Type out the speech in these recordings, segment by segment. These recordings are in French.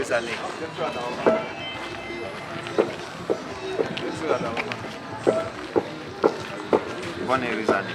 heureuse année. Bonne et heureuse année.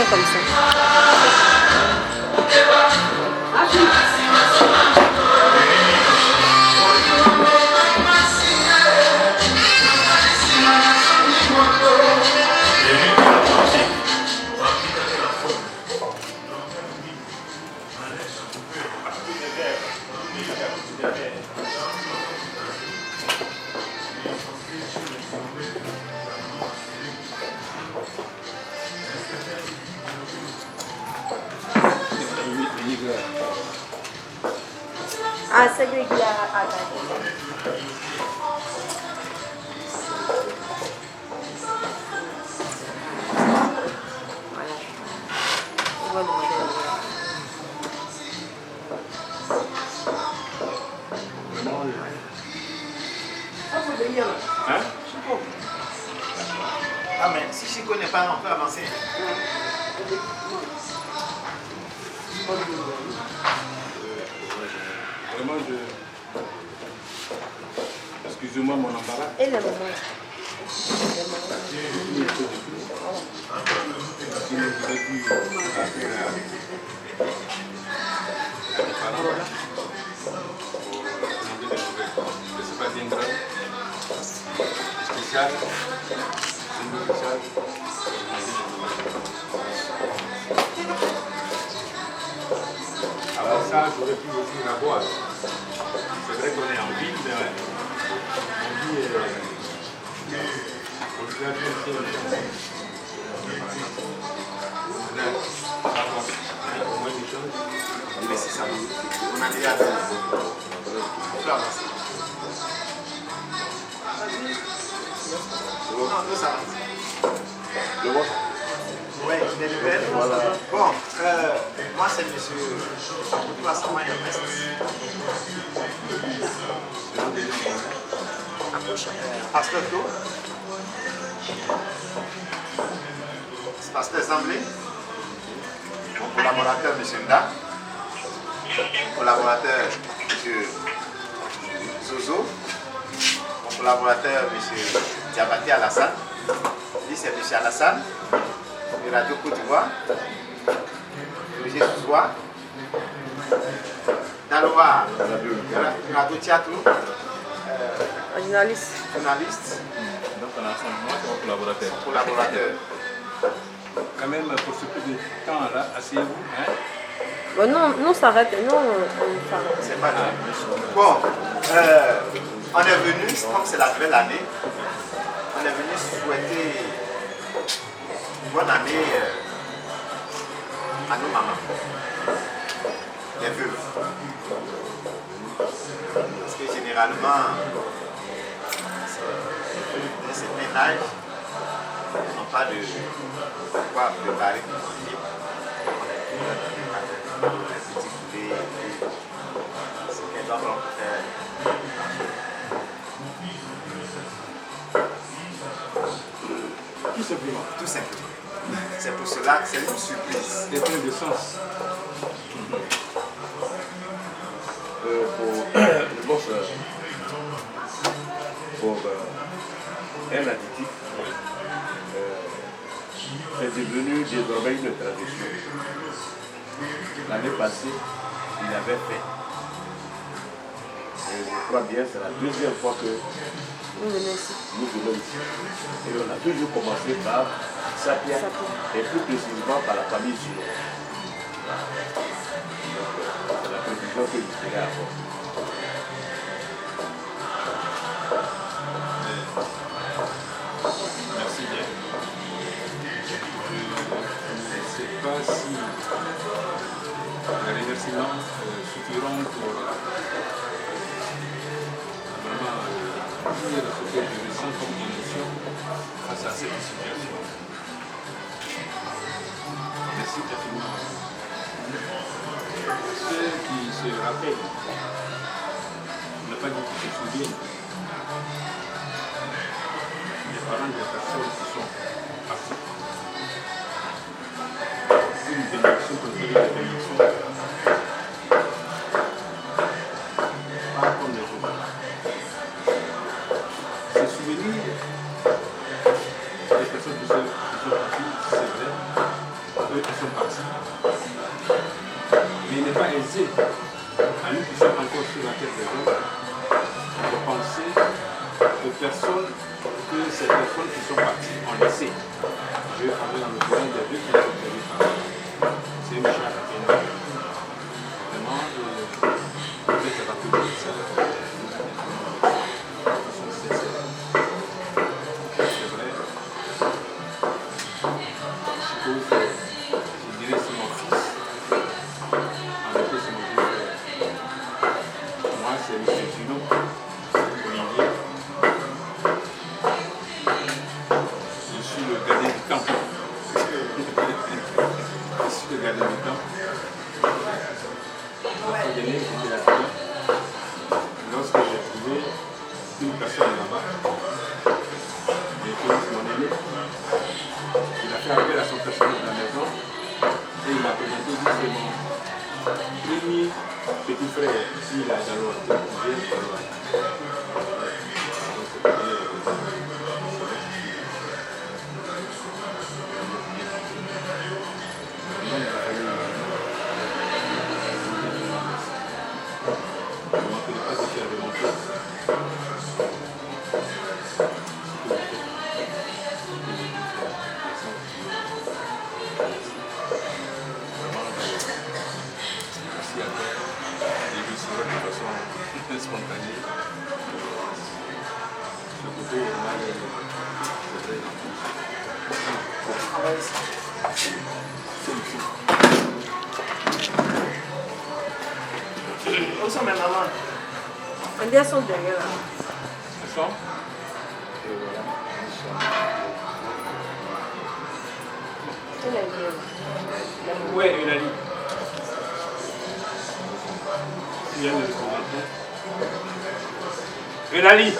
Comme ça. Ah, c'est régulier à Hein? Ah, mais si Chico n'est pas encore avancé. Vraiment, excusez-moi mon embarras. Et le moment. C'est pas bien grave. Spécial. Avant ça, j'aurais pu aussi la boire. C'est vrai qu'on est en ville, mais on vit on se lève bien sûr. Au moins des choses. Mais c'est ça. On a déjà fait. On peut avancer. Non, tout ça. Le vôtre. Oui, des nouvelles. Voilà. Bon, moi c'est monsieur Ouassama Ernest. Pasteur Flo. Pasteur Zamblé. Mon collaborateur monsieur Nda. Collaborateur monsieur Zozo. Mon collaborateur monsieur Diabaté Alassane. Lui c'est monsieur Alassane. De Radio Côte d'Ivoire, Roger Souzoua, Daloa, Radio Théâtre, Journaliste. Donc on a ensemble, moi c'est mon collaborateur. Quand même, pour ce peu de temps-là, asseyez-vous. Hein? Bon, non, on s'arrête. Non, on s'arrête. C'est pas grave. Bon, on est venu, comme c'est la nouvelle année, on est venu souhaiter bonne année à nos mamans, les veuves. Parce que généralement, d'un certain âge, n'ont pas de quoi préparer un petit poulet, ce qu'elles doivent faire. simplement. Tout simplement. C'est pour cela que c'est une surprise. Des trains de sens. Je pense pour un additif, c'est devenu désormais une tradition. L'année passée, il avait fait. Et je crois bien, c'est la deuxième fois que Nous venons ici. nous venons ici. Et on a toujours commencé par Sapia, et plus précisément par la famille Sino. C'est la précision que je voulais avoir. Merci bien. Je ne sais pas si les remerciements suffiront pour vraiment dire ce que je ressens comme émotion face à cette situation. Merci infiniment. Ceux qui se rappellent, on n'a pas dit qu'ils se souviennent, les parents des personnes qui sont parties. Une bénédiction contre une bénédiction. Pas comme les autres. Ces souvenirs des personnes qui sont parties, c'est vrai, eux qui sont partis. Mais il n'est pas aisé à nous qui sommes encore sur la tête des hommes de penser aux personnes que ces personnes qui sont parties ont laissé. Je vais parler dans le domaine des deux qui sont prévus par eux. C'est une charge énorme. Vraiment, vous êtes rappelés de ça. Ils sont sincères. C'est vrai. Je suppose, je dirais, c'est mon fils. En effet, c'est mon vieux frère. Moi, c'est M. Gino, Olivier. Je suis le gardien du temple. Je suis le gardien du temple. La fois dernière, j'étais là-dedans. Lorsque j'ai trouvé une personne là-bas, j'ai trouvé mon aîné. Il a fait appel à son personnel de la maison et il m'a présenté, dit c'est mon premier petit frère. Il a dans l'autre, il vient dans l'autre. Spontané. Ce côté, on a Où sont mes mamans? On dit elles sont derrière là. Elles sont? Elle est bien. Où est Eulalie? Il vient de le présenter. Eulalie!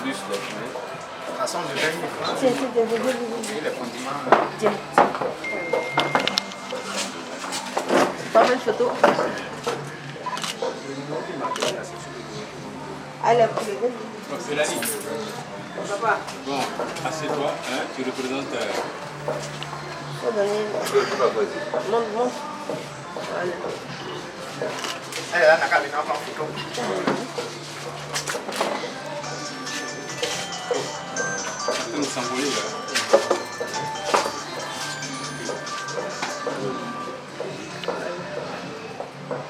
Plus les frais. Ça semble de 20 000 francs. Tiens, Et les condiments. tiens. Pas mal de photos. Allez, pour les deux. Donc, Eulalie. Bon, assieds-toi, hein, tu représentes. Faut donner. Monte. Voilà. Elle est là, n'a qu'à venir prendre photo. Nous s'envoler là.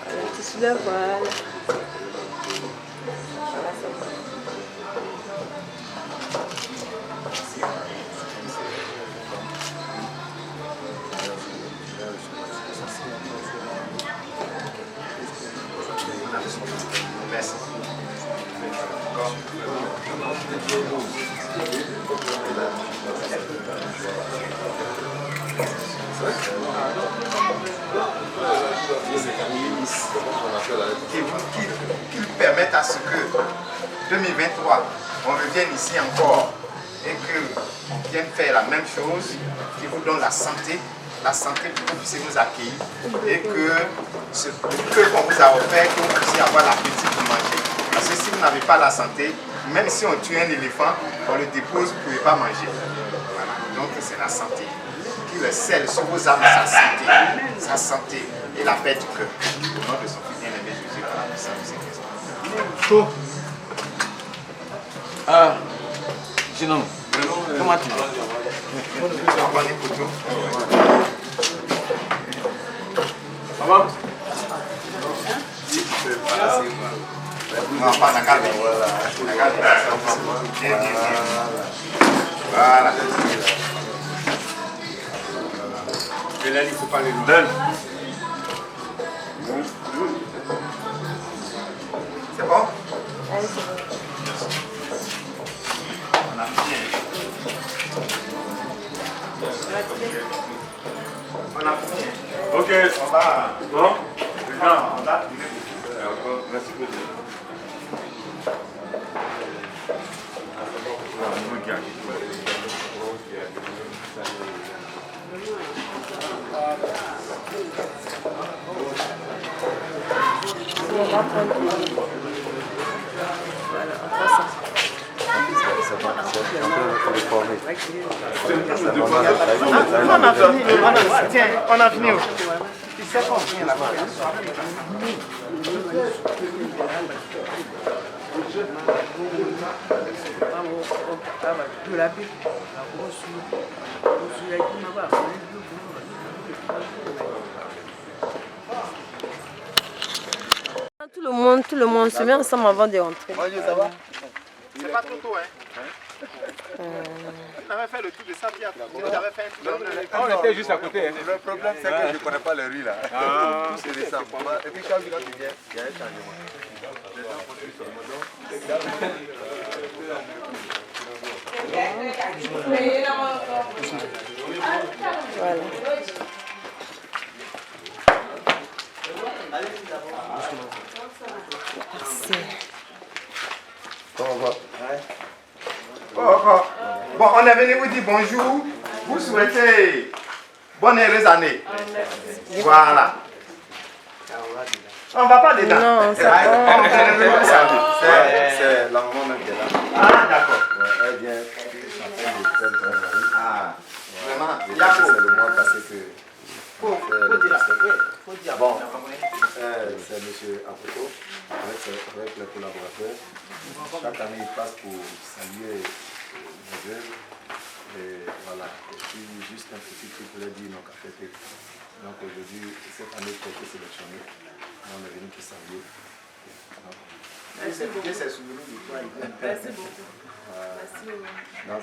Voilà, tu soulèves, voilà. Voilà, ça va. Qui permettent à ce que 2023, on revienne ici encore et qu'on vienne faire la même chose, qui vous donne la santé pour que vous puissiez nous accueillir et que ce qu'on vous a offert, que vous puissiez avoir l'appétit pour manger. Parce que si vous n'avez pas la santé, même si on tue un éléphant, on le dépose, vous ne pouvez pas manger. Voilà. Donc c'est la santé. Qui le scelle sur vos âmes, sa santé et la paix du cœur. Au nom de son fils bien-aimé Jésus, par la puissance du Saint-Esprit. Chaud. Ah, sinon, comment tu vas? On va les photos. Maman? Non, pas d'accord. Voilà. Et là, il ne faut pas les loin. Donne. C'est bon? Allez, c'est bon. On a fini. On a fini. Ok. On va. Bon. On va. Merci beaucoup. On va prendre. Voilà, on prend ça. On a fini. Il sait qu'on vient là-bas. Tout le monde se met ensemble avant de rentrer. Ça va? C'est pas trop tôt, hein? On avait fait le tour de ça, puis après, on avait fait un tour de On était juste à côté. Hein. Le problème, c'est que je ne connais pas les rues là. Ah. C'est de ça. Et puis, quand tu viens, il y a un changement. Les gens font plus sur le Voilà. Bon, on est venu vous dire bonjour. Vous souhaitez bonne et heureuse année. Voilà. On ne va pas dedans. Non, c'est On est venu vous saluer. C'est la maman même qui est là. Ah, d'accord. Elle vient chanter le thème de Marie. Ah, vraiment. Et là, c'est le mois passé que. Faut dire. Bon, c'est M. Apoto avec les collaborateurs. Chaque année, il passe pour saluer les jeunes. Et voilà. Et puis, juste un petit truc pour leur dire nos cafés. Donc aujourd'hui, cette année, qui a été sélectionnée, on est venu pour saluer. C'est souvenu de toi. Merci beaucoup. Donc,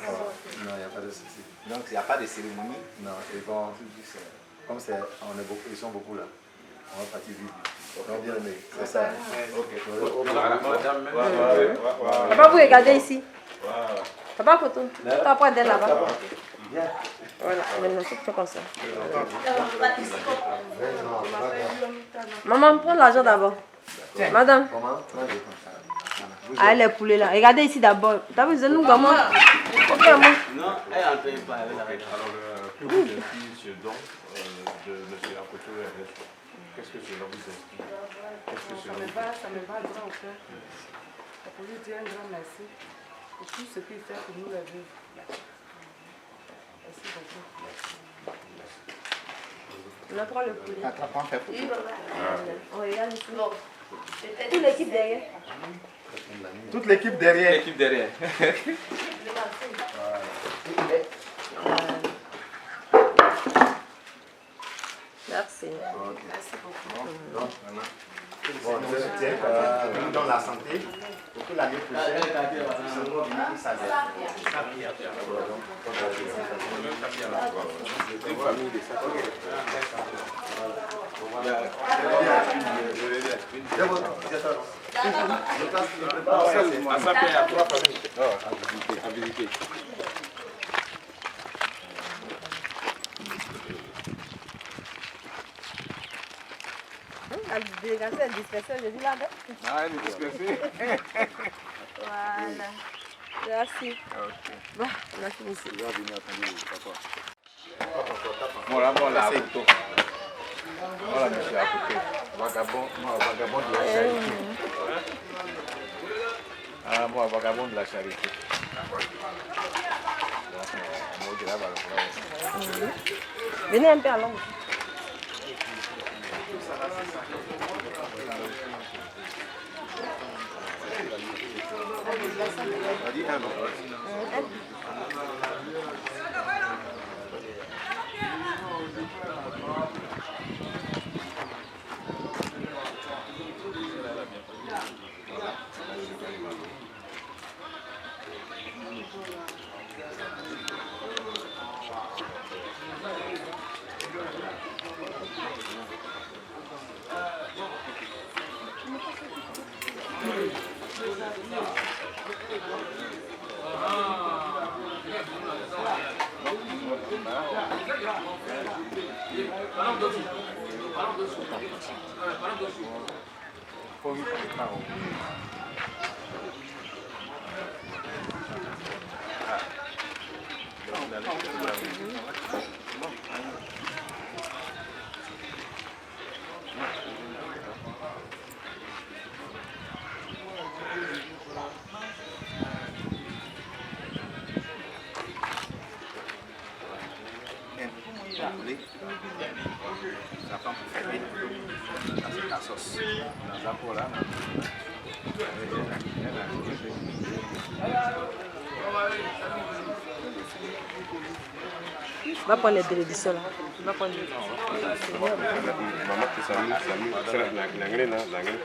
non, il n'y a pas de souci. Donc, il n'y a pas de cérémonie. Non, ils vont, comme c'est, on est beaucoup, ils sont beaucoup là, on va partir vite. Donc, bien aimé, c'est ça. Papa, vous regardez ici. Papa, photo. Toi, après d'elle là-bas. Voilà, maintenant, c'est tout comme ça. Maman, prends l'argent d'abord. Madame. Comment? Ah, les poulets là. Regardez ici d'abord. T'as besoin de nous comment? Non, elle est en train de parler avec la. Alors, que vous inspire ce don de M. Apoto et Ernest? Qu'est-ce que cela vous inspire? Qu'est-ce que Ça cela me vous va, ça me va grand au cœur. Pour lui dire un grand merci pour tout ce qu'il fait pour nous les vivre. Merci beaucoup. On a pris le poulet. Attrape, on fait photo. On regarde ici. Toute l'équipe derrière. Toute l'équipe derrière. l'équipe derrière? Merci. Merci beaucoup. Bon, je soutiens, nous donne la santé pour que l'année prochaine, nous serons venus saluer. À sa paix, à trois familles. À visiter. À dégager un disperseur, j'ai dit là. Ah, elle est dispersée. Voilà. Merci. Bon, merci beaucoup. Bon, là, bon, là, à côté. Voilà, monsieur, à côté. Vagabond, moi, vagabond de la charité. Ah, moi, vagabond de la charité. Venez un peu à l'ombre. Ça prend pour faire vite. Ça c'est ta sauce. Va prendre les télévisions là. Va prendre les Maman, tu salues, c'est l'anglais, là, l'anglais.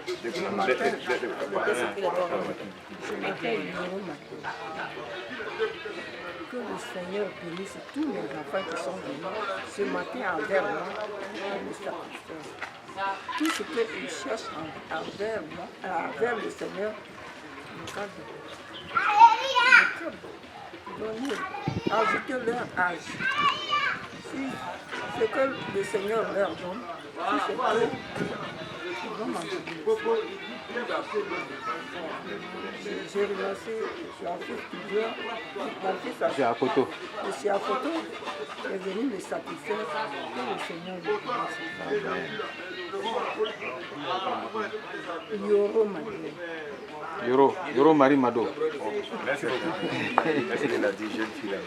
Que le Seigneur bénisse tous les enfants qui sont venus ce matin envers moi, le sacrifice. Tout ce qu'ils cherchent envers le Seigneur, le cadre. Donnez, ajoutez leur âge. Si ce que le Seigneur leur donne, si c'est peu, ils vont manger. Je remercie la fille qui vient, la fille C'est à photo. je suis à photo, est venu me satisfaire que le Seigneur le bénisse. Yoro Marie. Yoro Marie Mado. Merci beaucoup. Merci de la jeune fille là.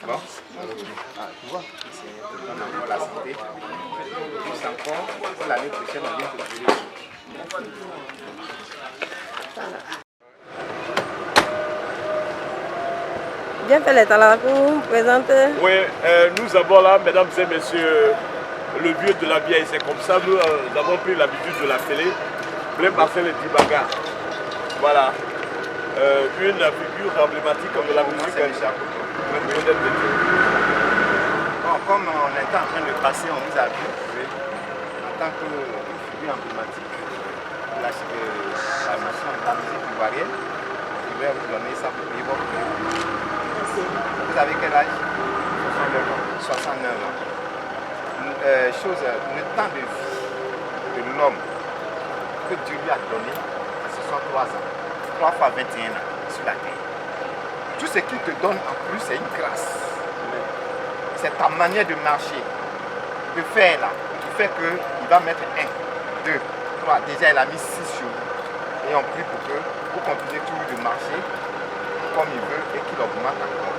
Bon. Ah, tu vois, c'est encore la santé. Plus encore, pour l'année prochaine, on vient de trouver. Bien fait les talacous, présentez. Oui, nous avons là, mesdames et messieurs, le vieux de la vieille. C'est comme ça, nous avons pris l'habitude de l'appeler. Plein Marcel Dibaga. Voilà. Une figure emblématique de la musique. Bon, comme on était en train de passer, on vous a vu en tant que figure emblématique de la musique ivoirienne. Je vais vous donner ça pour payer votre nom. Vous avez quel âge? 69 ans. Le temps de vie de l'homme que Dieu lui a donné, ce sont 3 ans. 3 fois 21 ans sur la terre. Tout ce qu'il te donne en plus, c'est une grâce. C'est ta manière de marcher, de faire là, qui fait qu'il va mettre 1, 2, 3. Déjà, il a mis 6 jours. Et on prie pour que vous continuez toujours de marcher comme il veut et qu'il augmente encore.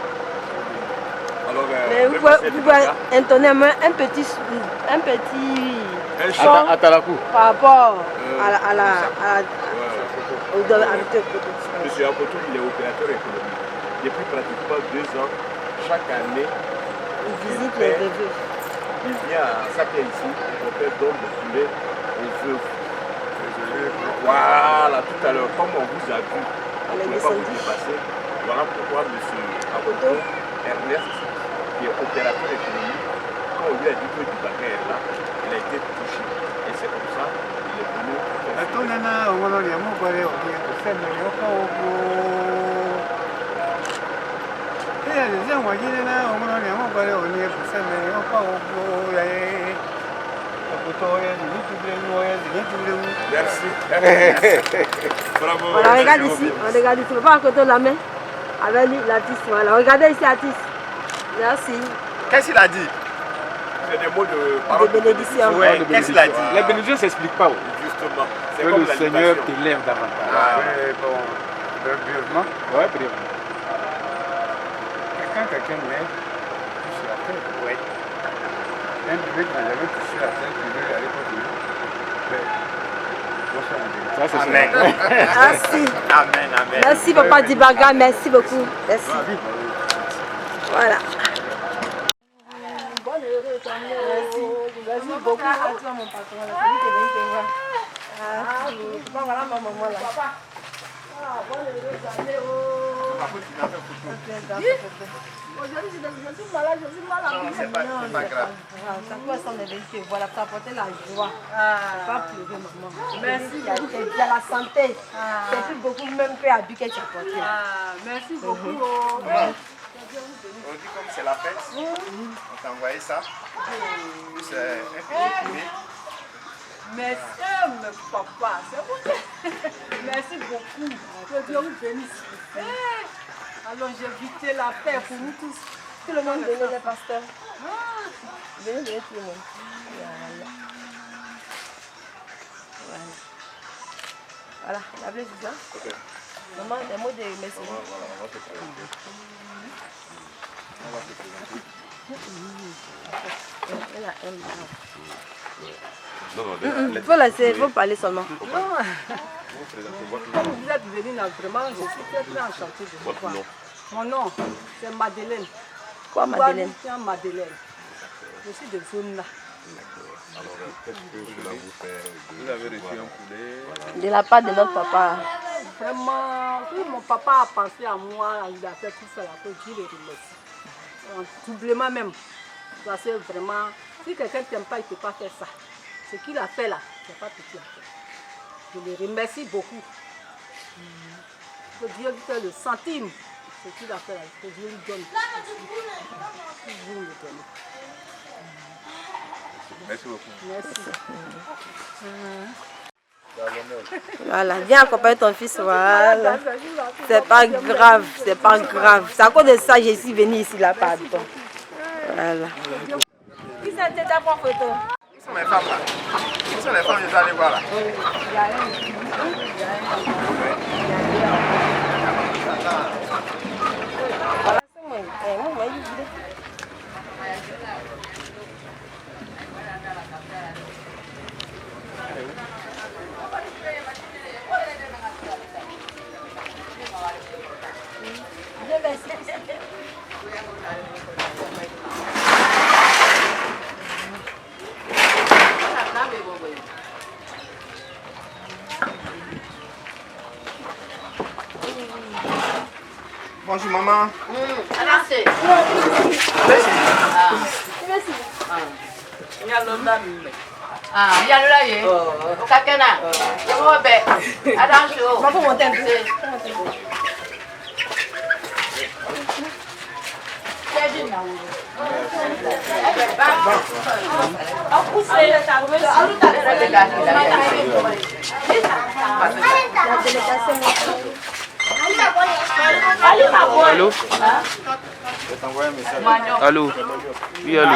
Alors, Mais vous pouvez intonner un petit chant par rapport au Monsieur Akoto, il est opérateur économique. Depuis pratiquement 2 ans, chaque année, il visite les veuves. Il vient à Sakia ici pour faire don de poulet aux veuves. Voilà, tout à l'heure, comme on vous a vu, on ne pouvait pas vous dépasser. Voilà pourquoi monsieur Akoto Ernest, qui est opérateur économique, quand on lui a dit que du baguette est là, il a été touché. Et c'est comme ça qu'il est venu. Oye, Bravo. Voilà, regarde ici. Regarde ici. Papa à côté de la main. Avec l'artiste. Voilà. Regardez ici, artiste. Merci. Qu'est-ce qu'il a dit? C'est des mots de De parole. bénédiction. Ouais, qu'est-ce qu'il a dit? Les bénédictions ne s'expliquent pas. Justement. C'est Que comme le Seigneur l'alimentation. t'élève davantage. Bon, brièvement, Ouais, brièvement. quand quelqu'un naît, touche la tête. Oui. Un bébé qui n'a jamais touché la tête, il veut aller pour lui. Ça, c'est Amen. Merci. Amen, amen. Merci, Papa Dibaga. Merci beaucoup. Merci. Voilà. Merci beaucoup. À toi, mon patron. C'est lui qui est venu te voir. Bon, voilà ma maman là. Bonne heureuse année. Aujourd'hui, je suis malade, je suis mal à C'est pas grave. Ça peut être son événement. Voilà, pour apporter la joie. Pas pleurer, maman. Merci. Il y a la santé. C'est plus beaucoup, même que l'habit que tu as porté. Merci beaucoup. Aujourd'hui, comme c'est la fête, on t'a envoyé ça. C'est un petit poulet. Merci, papa. C'est bon. Merci beaucoup. Que Dieu vous bénisse. Alors, j'ai évité la paix pour nous tous. Tout le monde venait, les pasteurs. Venez, tout le monde. Voilà, la blesse du maman, des mots de merci. Il faut laisser, il faut parler seulement. Comme vous êtes venus là, vraiment, je suis très enchantée de vous voir. Mon nom, c'est Madeleine. Quoi, Madeleine? Madeleine. Je suis de zone là. Alors, qu'est-ce que cela vous fait? Vous avez reçu un poulet? De la part de notre papa. Vraiment, oui, mon papa a pensé à moi, il a fait tout ça, que Dieu le remercie. Doublement même. Parce que vraiment, si quelqu'un ne t'aime pas, il ne peut pas faire ça. Ce qu'il a fait là, c'est pas petit à faire. Je le remercie beaucoup. Que Dieu lui fait le centime. Ce qu'il a fait là, que Dieu lui donne. Toujours le donner. Merci beaucoup. Merci. Voilà, viens accompagner ton fils. Voilà. C'est pas grave, c'est pas grave. C'est à cause de ça que je suis venue ici là, pardon. Voilà. Qui c'est qui t'a pris en photo? Où sont mes femmes là? Où sont les femmes que je dois aller voir là? Voilà, c'est moi. Moi, il dit. Bonjour maman. Merci. Ah, il y a le laïe. Kakena. Robert. Attention. On va monter un peu. Allô? Allô? Oui, allô?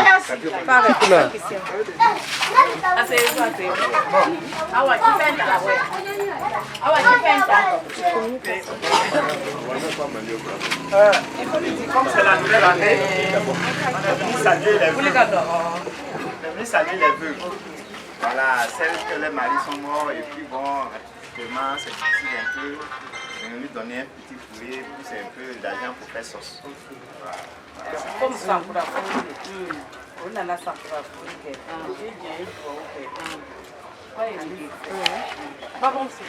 Comme c'est la nouvelle année, on est venu saluer les vœux. On est venu saluer les vœux. Voilà, celles que les maris sont morts et puis bon, vraiment c'est difficile un peu. On est venu donner un petit poulet, plus un peu d'argent pour faire sauce. Comme ça, pour la famille. On a la ça pour la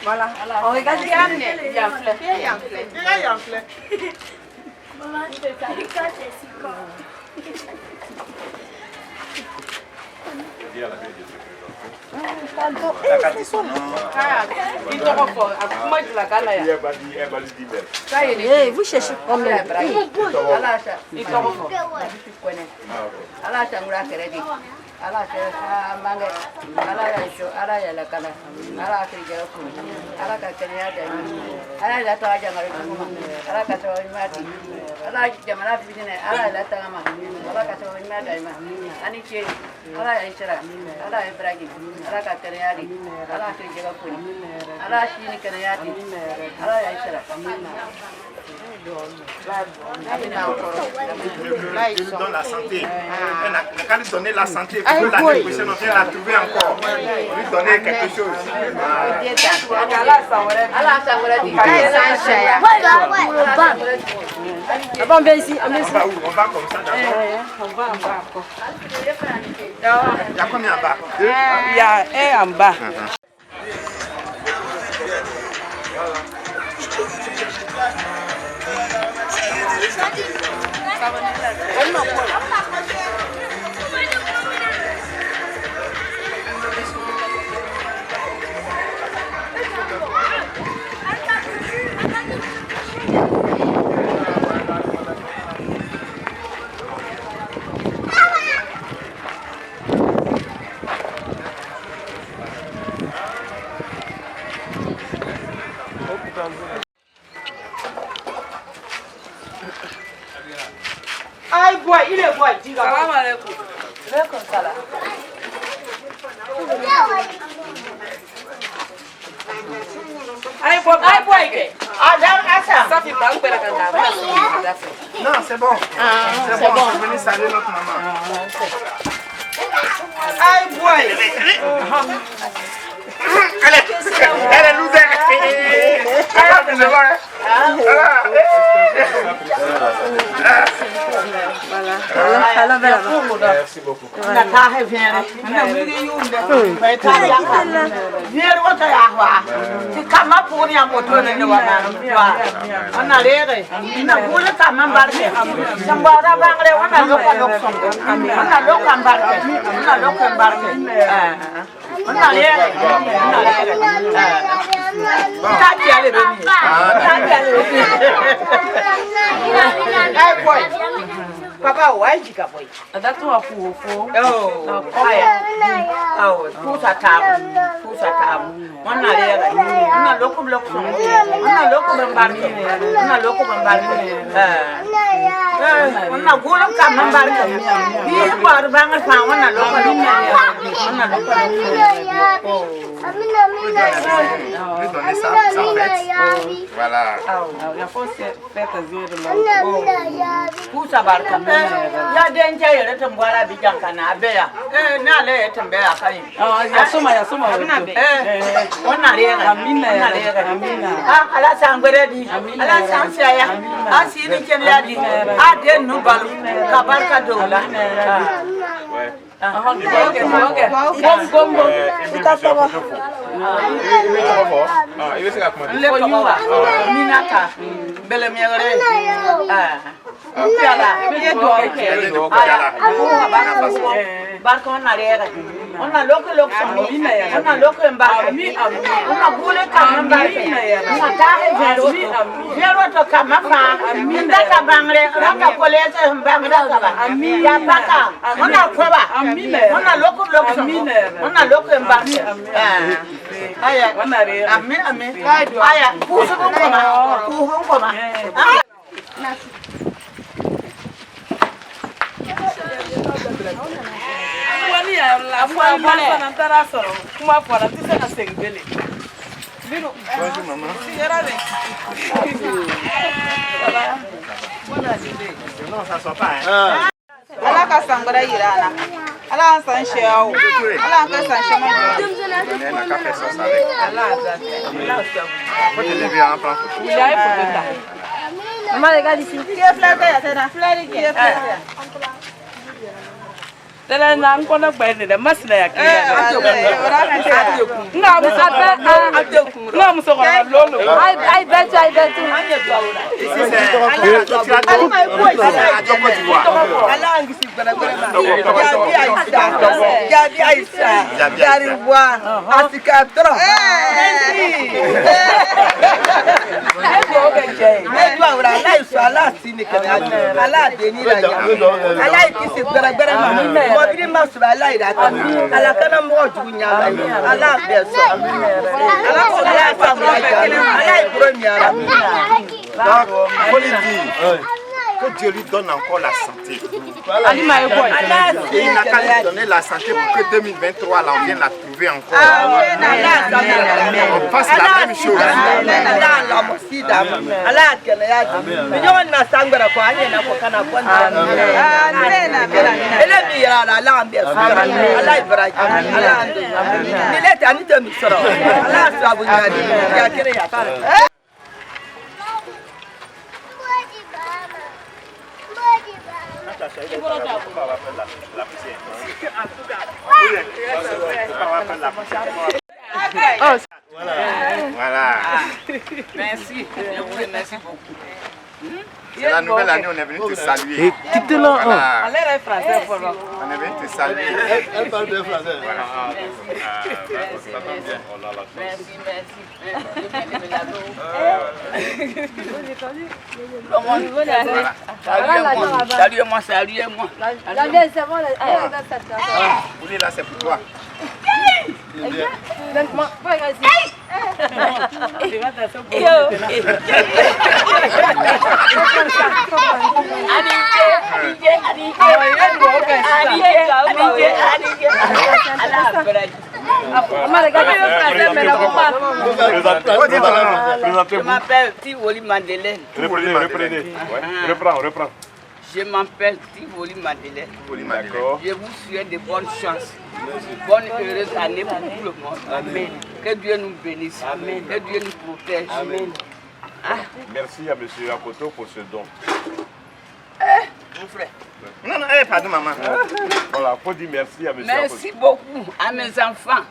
Voilà. On regarde bien. Il y a un fleur. Il y a un fleur. Maman, je vais faire du cas, c'est si con. La carte de son nom. Eh, vous cherchez combien? ala ke mangai ala ya sho ala ya la kala ala ke jara ku ala ka kenya da ala la to aja ngare ala ka to mati ala jamana bidine ala la ta ma ala ka to mati ma ani ke ala ya isra ala ibrahim ala ka kenya di ala ke jara ku ala shi ni kenya di ala ya isra Il nous donne la santé. Quand il donne la santé, pour l'année prochaine, on va la trouver encore. Lui donner quelque chose. On vient ici. On va où? On va comme ça d'abord. On va en bas. Il y a combien en bas? Il y a un en bas. Aïe, boy, il est boy. Salam alaikum. Alaikum salam. Aïe, boy, ça fait pas un peu la Non, c'est bon. C'est bon. On est venu saluer notre maman. Aïe, boy. Elle est loser. Merci beaucoup. Papa, why you got boy? That's what I feel for. Oh, oh, who's a tab? Who's a tab? One not there. I'm not local local. I'm not local embarking. I'm not local embarking. I'm not going to come embarking. You bought a banger found one not local. I'm not local. Lui donner sa fête. Voilà. La force fait à zéro. Who's a barker? Ya danger, let him go a big junk and a bear. Now let him bear. Oh, Yasuma. One not here. Alas, I'm ready. Alas, I'm saying, I see the Kennedy. I didn't know Kabarka Dola. Minaka, Belemiere. Barcon arrière. On a local on a local embarqué. On a voulu come embarqué. On a taillé Vero to come up. Minaka Bangre, Raka Colette and Bangra. Yapaka. On a Kuba. On a local on a local embarqué. Aya, who's a woman? Bonjour maman. Non, ça ne sort pas. Hein. Ala ka sangara yirana. Ala san sheo. Ala ka san shema. On a café sauce avec. Faut te lever en prendre photo. Il y a une photo là. Maman, regarde ici. Qui est fleur là? Fleur qui est fleur. Tela na nkona gbene de masla ya kile. Na musata na musokora lolo. Ai betu. Ala ngisi gbara Jabi Aisha. Jari wa Afrika tro. Medwa ura ala isu ala sini kene ala deni la ya. Ala ikisi gbara mobili masura ala ira ta ala kana mo junya ala beso ala ko ala fa mo ala ibro mi ara Donc, faut lui dire que Dieu lui donne encore la santé. Et il n'a qu'à lui donner la santé pour que 2023, là, on vienne la trouver encore. On fasse la même chose. Voilà. Merci. Je vous remercie beaucoup. C'est la nouvelle année, on est venu te saluer. Quittez-le. Voilà. Elle est français pour moi. On est venu te saluer. Elle parle bien français. Saluez-moi, saluez-moi. Oui, là, c'est pour toi. Je m'appelle Tivoli Madeleine. Reprenez. Reprends. Je m'appelle Tivoli Madeleine. D'accord. Je vous souhaite de bonnes chances. Bonne heureuse année pour tout le monde. Amen. Que Dieu nous bénisse. Amen. Que Dieu nous protège. Amen. Merci à M. Akoto pour ce don. Mon frère. Non, pardon, maman. Voilà, faut dire merci à M. Merci beaucoup à mes enfants.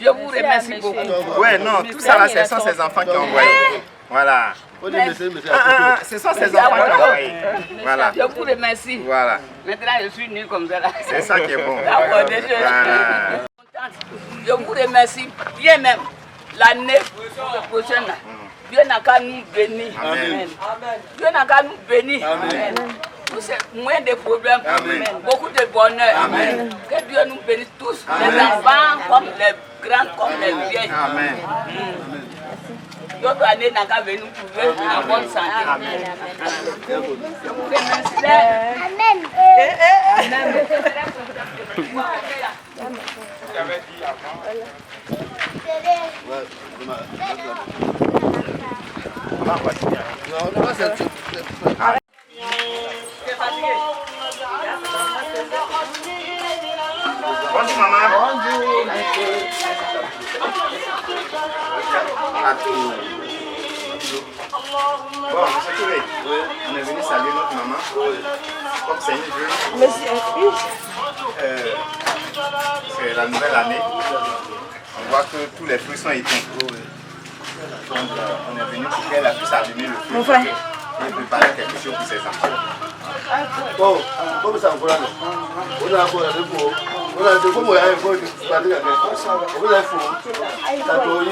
Je vous remercie beaucoup. Ouais, non, tout ça là, ce sont ses enfants qui ont envoyé. Voilà. Ce sont ses enfants qui ont envoyé. Voilà. Je vous remercie. Voilà. Maintenant, je suis nul comme ça là. C'est ça qui est bon. D'accord, déjà. Je vous remercie bien même. L'année prochaine, Dieu n'a qu'à nous bénir. Amen. Dieu n'a qu'à nous bénir. Amen. Moins de problèmes, beaucoup de bonheur. Amen. Que Dieu nous bénisse tous, les enfants comme les grands, comme les vieilles. Amen. D'autres années n'a qu'à venir nous trouver en bonne santé. Amen. Je vous remercie. Amen. Bonjour maman. Bonjour. Bon, monsieur Touré, on est venu saluer notre maman. Comme c'est une jeune. C'est la nouvelle année. On voit que tous les feux sont éteints. Donc on est venu pour qu'elle puisse allumer le feu. Mon frère. Et préparer quelque chose pour ses enfants. Bon, comme ça, on a encore un peu. On a comme on a un peu de parler avec on a fou. Ça doit y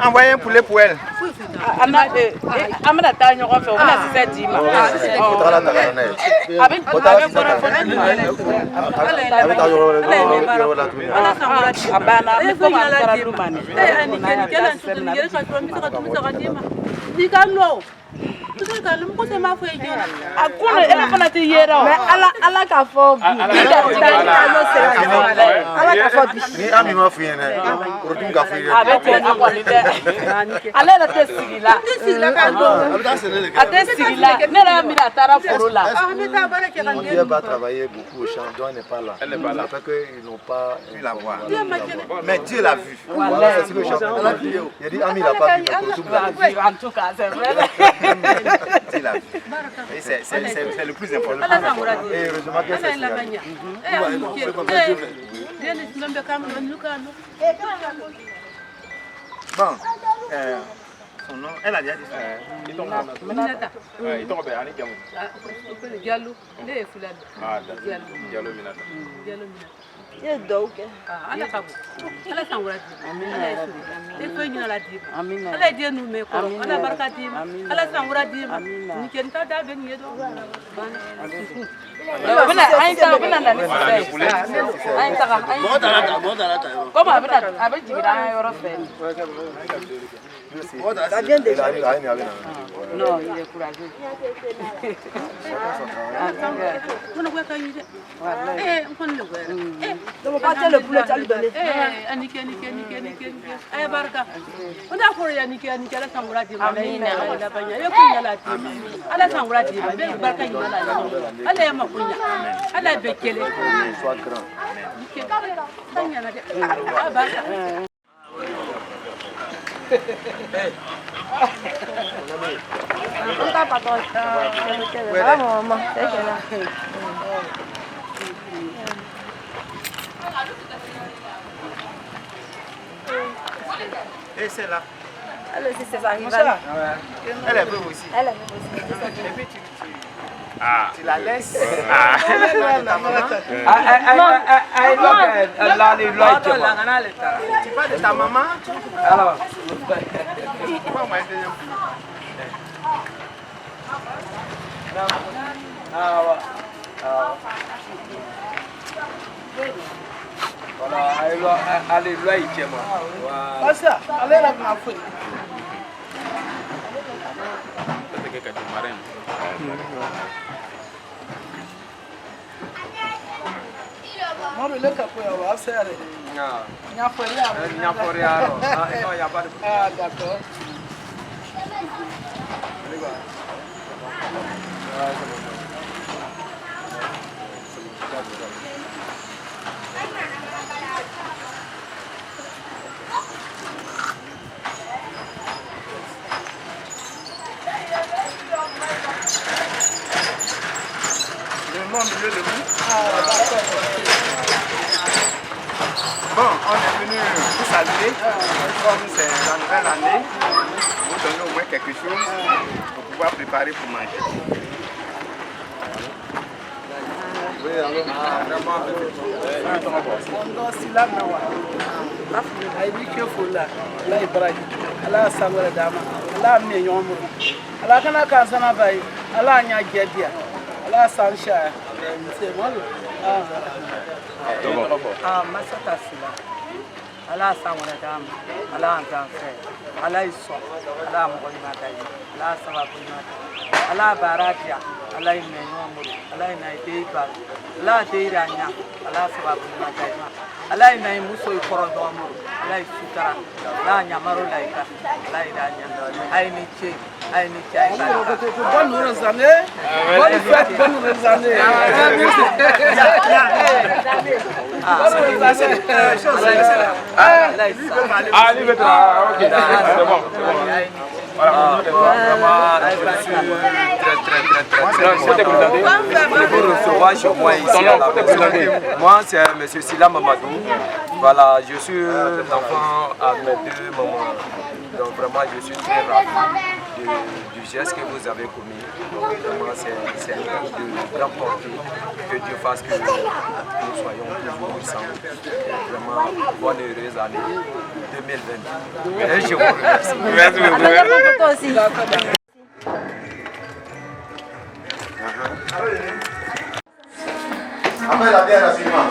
Envoyez un poulet pour elle. Mais ala ka fɔ bi ala ka fɔ bi Ni Ami ma f'i ɲɛna Orotum ka f'i A bɛ ten a kɔni dɛ. Ale yɛrɛ tɛ sigi la. A tɛ sigi la. Ne yɛrɛ min a taara foro la. Mon Dieu va travailler beaucoup au champ, donc elle n'est pas là. Elle n'est pas là. Parce qu'ils n'ont pas pu la voir. Mais Dieu l'a vu. Voilà, c'est ce que je suis en train de dire. Il a dit Ami n'a pas vu, mais Orotum l'a vu. En tout cas, c'est vrai. Dieu l'a vu. Et c'est le plus important. Et heureusement que c'est ça. Bon, son nom, elle a déjà dit ça. Minata. Il tombe à Diallo. Diallo, ne ye Fulani. Ah, Diallo Minata. Diallo Minata. ye dɔw kɛ Ala ka bon. Ala san wɛrɛ di. Ala ye sori. E ko ɲina la di. Ala ye den nu mɛn kɔrɔ. Ala barika di ma. Ala san wɛrɛ di ma. Ni kɛ n ta da bɛ nin ye dɔrɔn. Bena an ta bena na ni sisan. An ta ka an. Comme a bɛ jigin an yɔrɔ fɛ. ça vient de Non, il est courageux. Mun ko ka yi dɛ. On connaît le wɛrɛ. donc pas le poulet tu lui donner Anike. Ay barika. On da foro ya nike ala san wɛrɛ di ma. Amina. Ala banya. E kun yala di. Ala san wɛrɛ di ma. Be barika yi ala. Ala ya ma kunya. Ala bɛ kele. Sois grand. Tanya na de. Barika. on t'a pas trop ça maman c'est que là Et c'est là. elle aussi c'est sa rivale Elle est veuve aussi. elle est aussi Et puis tu la laisses. Tu parles de ta maman. Alors, Prends-moi un deuxième coup. voilà, allez, là, il tient moi. Basta, allez là, ma fille. C'est quelqu'un de marin. Moi, je l'ai capé, on va faire. Il n'y a pas rien. Il n'y a pas rien. Non, il n'y a pas de problème. Ah, d'accord. Le milieu de vous. Ah, d'accord. Bon, on est venu vous saluer. Comme c'est la nouvelle année, vous donner au moins quelque chose pour pouvoir préparer pour manger. Oui, alors. On doit s'y la nawa. Ay bi ke fola. La Ibrahim. Ala samara dama. Ala me yomu. Ala kana ka sana bai. Ala nya gedia. Ala sansha. C'est moi. Ah, masata sila. Ala san wɛrɛ d'a ma. Ala y'an t'an fɛ. Ala y'i sɔn. Ala y'a mɔgɔ ɲuman da ye. Ala y'a sababu ɲuman da. Ala y'a baara diya. Ala y'i mɛn ɲɔgɔn bolo. Ala y'i na i den ba. Ala y'a den yira ɲa. Ala y'a sababu ɲuman da ye. Ala y'i na i muso i kɔrɔ ɲɔgɔn bolo. Ala y'i sutara. Ala y'a ɲamaro la i kan. Ala y'i da ɲa. A ye ni ce. A ye ni ce. A ye barika. Bonne nouvelle année. Bonne fête, bonne nouvelle année. Ah, lui, ok, c'est bon. Voilà, Je suis très de vous recevoir chez moi ici à la maison. Moi, c'est M. Sila Mamadou. Voilà, je suis l'enfant à mes deux mamans. Donc vraiment, je suis très ravi du geste que vous avez commis. Donc vraiment, c'est un truc de grande portée. Que Dieu fasse que nous soyons toujours ensemble. Vraiment, bonne et heureuse année 2020. Et je vous remercie. merci beaucoup. toi aussi Après la bière, rapidement.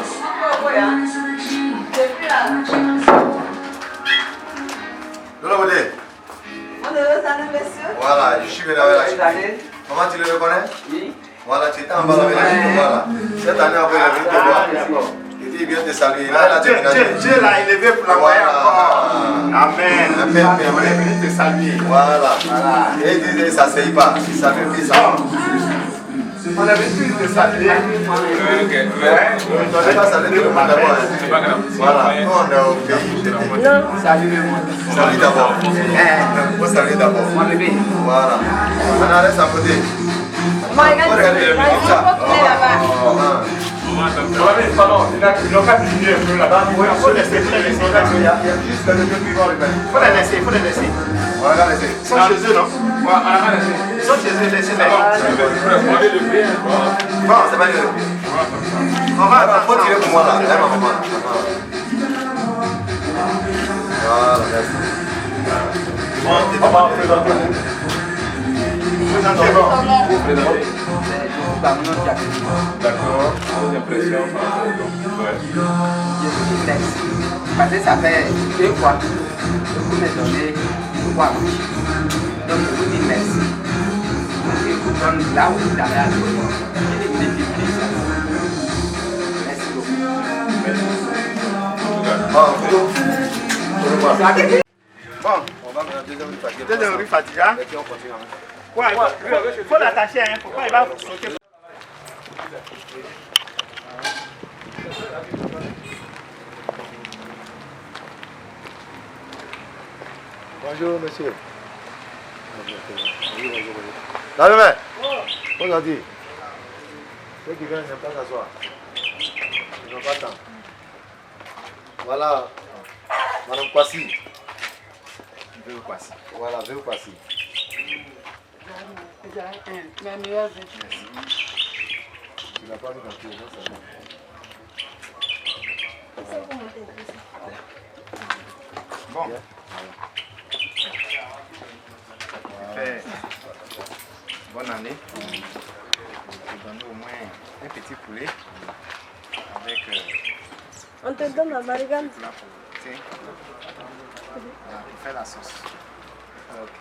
De l'autre côté. année, monsieur. Voilà, je suis venu avec la chute. Maman, tu le reconnais? Oui. Voilà, tu étais en bas avec la chute. Voilà. Cette année, après, il est venu te voir. Il vient te saluer. Là, il a déménagé. Dieu l'a élevé pour l'envoyer encore. Amen. Amen. On est venu te saluer. Voilà. Et il disait, ça ne s'asseye pas. Il salue, il salue. On est venu te saluer. On ne pas saluer tout le monde d'abord. Voilà. Nous, on est au pays. Non. Salut d'abord. Il faut saluer d'abord. Voilà. On reste à côté. Regardez, comme ça. Pardon, ils n'ont pas diminué un peu là-bas. Il faut laisser, il y a juste le vieux qui va lui mettre. Il faut les laisser, il faut les laisser. On va laisser. Ils sont chez eux, non? Ils sont chez eux, laissez-les. Bon, c'est pas le pied. On va faut tirer pour moi là. Maman. Voilà, merci. On va présenter. Présentez bon. D'accord, vos impressions. Je vous dis merci. Parce que ça fait 2 fois que vous me donnez quoi manger. Donc je vous dis merci. Je vous donne là où vous avez à le voir. Je ne multiplie ça. Merci beaucoup. Bon, on va mettre deuxième rue Fatiga. Deuxième rue Fatiga. Et puis on continue avec ça. Ouais, il faut l'attacher, hein. Pourquoi il va sauter? Bonjour monsieur. La demain. Aujourd'hui. Ceux qui viennent n'aiment pas s'asseoir. Ils n'ont pas de temps. Voilà. Madame Kwasi. Veuve Kwasi. Voilà, Veuve Kwasi. Mes meilleurs vœux. Tu n'as pas mis dans tout le monde, c'est bon. Bon. Fait bonne année. Je vais donner au moins un petit poulet avec On te donne la marigane. Tiens. Pour faire la sauce. Ok.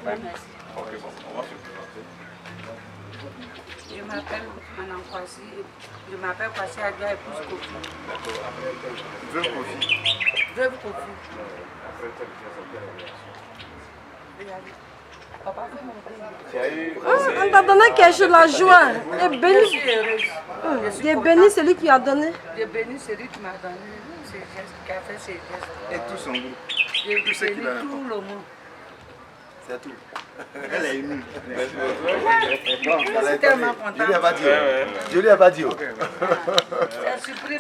Merci. Ok, bon, on va se Je m'appelle Madame Kwasi. Je m'appelle Kwasi Adja épouse Kofi. Veuve Kofi. Veuve Kofi. Papa fait mon On t'a donné quelque chose, la joie. Et béni. Je suis heureuse. Il est béni celui qui a donné. J'ai béni celui qui m'a donné ces gestes, qui a fait ces gestes. Et tout son groupe. J'ai Tout ce qui béni va tout le monde. C'est tout. Elle est émue. Je suis tellement contente. Je lui ai pas dit. Je lui ai pas dit. C'est surpris.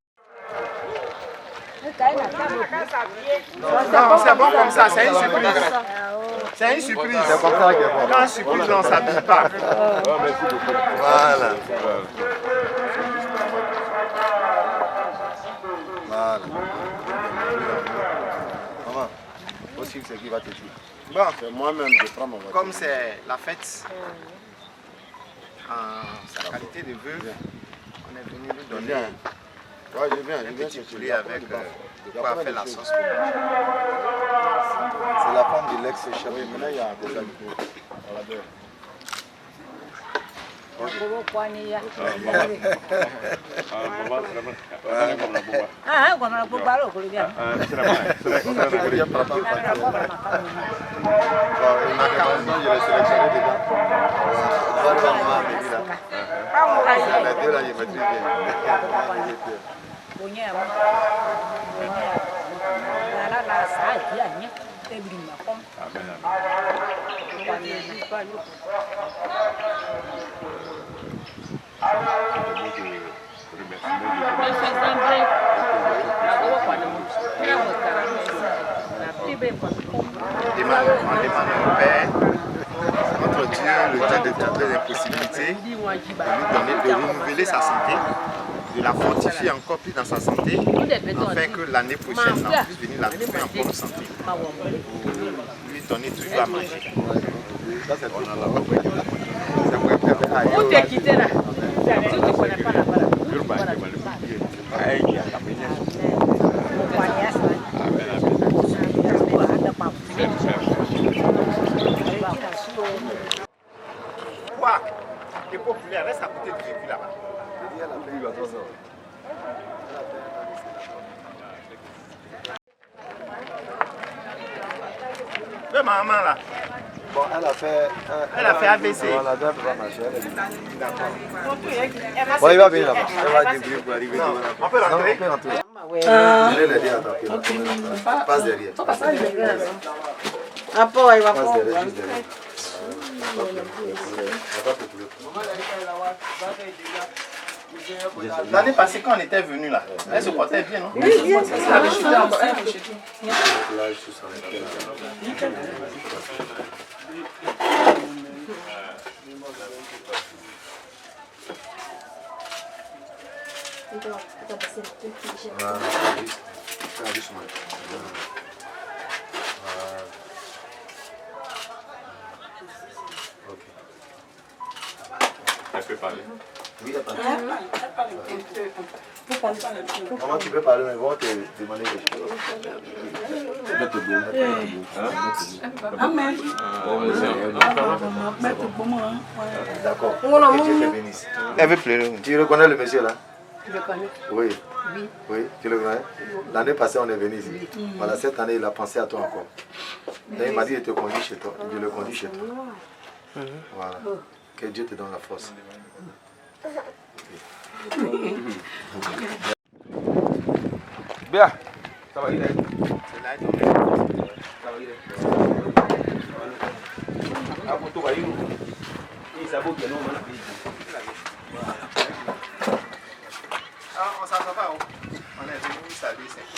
Non, c'est bon comme ça, c'est une surprise. C'est une surprise. C'est comme ça qu'il est bon. Quand surprise, on ne s'habille pas. Merci beaucoup. Voilà. Voilà. Maman, aussi c'est qui va te tuer. Bon, moi-même, je prends mon voiture. comme c'est la fête, en sa qualité de veuve, on est venu lui donner Ouais, je viens un petit chercher. poulet avec de quoi faire la sauce. C'est la femme de l'ex-chef. Oui, maintenant il y a un peu ça du coup. Voilà, bien. On demande au Père, notre Dieu, le Dieu de toutes les impossibilités, de renouveler sa santé, de la fortifier encore plus dans sa santé, afin que l'année prochaine, on puisse venir la trouver en bonne santé, pour lui donner toujours à manger. Ça, c'est tout. Où t'es quitté là? Tu ne connais pas là-bas. Quoi? Les populaires restent à côté du véhicule là-bas. Le maman là. Bon, elle a fait AVC. Voilà, elle va marcher. Bon, il va venir là-bas. Elle va débrouiller pour arriver. On peut rentrer? On peut rentrer. Je vais l'aider à attaquer. Passe derrière. Rapport, il va Passe pas. derrière, juste derrière. L'année passée, quand on était venu là, elle se portait bien, non? Oui, bien. Là, je suis sans Elle peut parler. Oui, elle parle. Comment tu peux parler, mais bon, te demander quelque chose. D'accord. Que Dieu te bénisse. Elle veut pleurer. Tu reconnais le monsieur là? Je le connais. Oui. Oui. Oui, tu le connais? L'année passée, on est venu ici. Voilà, cette année, il a pensé à toi encore. Donc, il m'a dit, il te conduit chez toi. Je le conduis chez toi. Voilà. Que Dieu te donne la force. Bien. Ça va, il est. Ça va, il est. Ah, pour toi, il est. Ça vaut que non, on a payé. Ah, on s'en va pas. On est venu saluer cette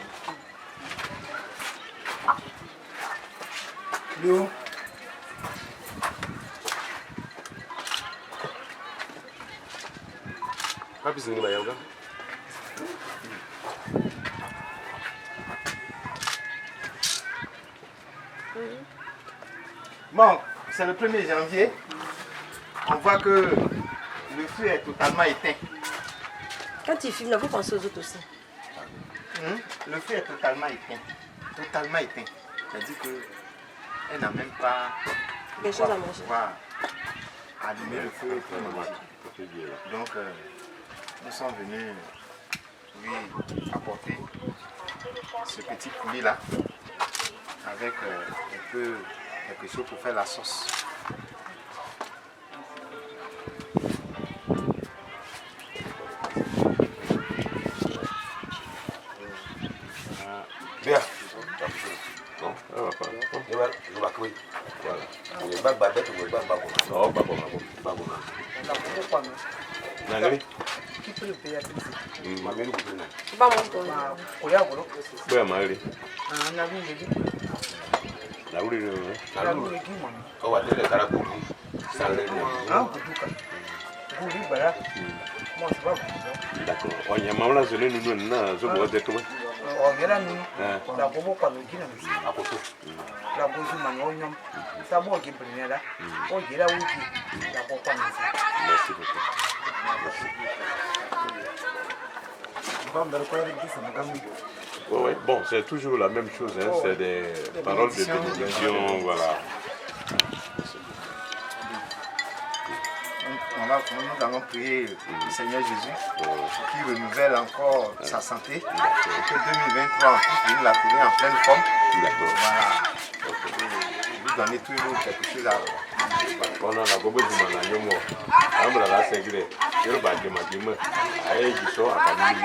Léo. Bon, c'est le 1er janvier. On voit que le feu est totalement éteint. Quand tu filmes, il faut penser aux autres aussi. Le feu est totalement éteint. Totalement éteint. C'est-à-dire qu'elle n'a même pas des choses à manger. Allumer le feu et tout manger. Donc, nous sommes venus lui apporter ce petit poulet là avec un peu quelque chose pour faire la sauce. Bien. Non, elle va pas. Je vais courir. Voilà. Il n'y a pas de babette ou pas de babette. Non, pas bon. Nani? Mamelu kupenda. Pas mon tour. Boya mahali. Nauli leo. Kwa wale kala kudu. Sale ni. D'accord. Wanyama wala zone nunu na zo bo de to. Ogera nunu. La bobo kwa lugina misi. Akoto. La bozo manyonyom. Sabo gibrinera. Ogera uki. La bobo kwa misi. Merci beaucoup. Ouais, bon, c'est toujours la même chose, hein. C'est des paroles de bénédiction, voilà. Nous allons prier le Seigneur Jésus qui renouvelle encore sa santé et que 2023 on puisse venir la trouver en pleine forme. Voilà. Lui donner toujours quelque chose à on a la gobe du mananyomo. Amra la segre. Yoruba de magima. Aye giso akami.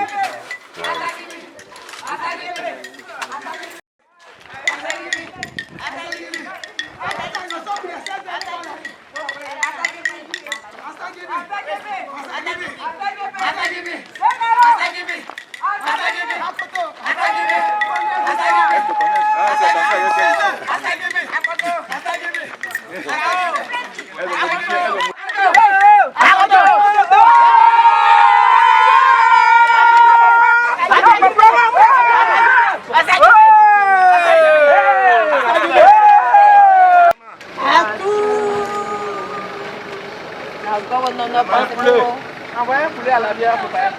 Envoyez un poulet à la bière, papa.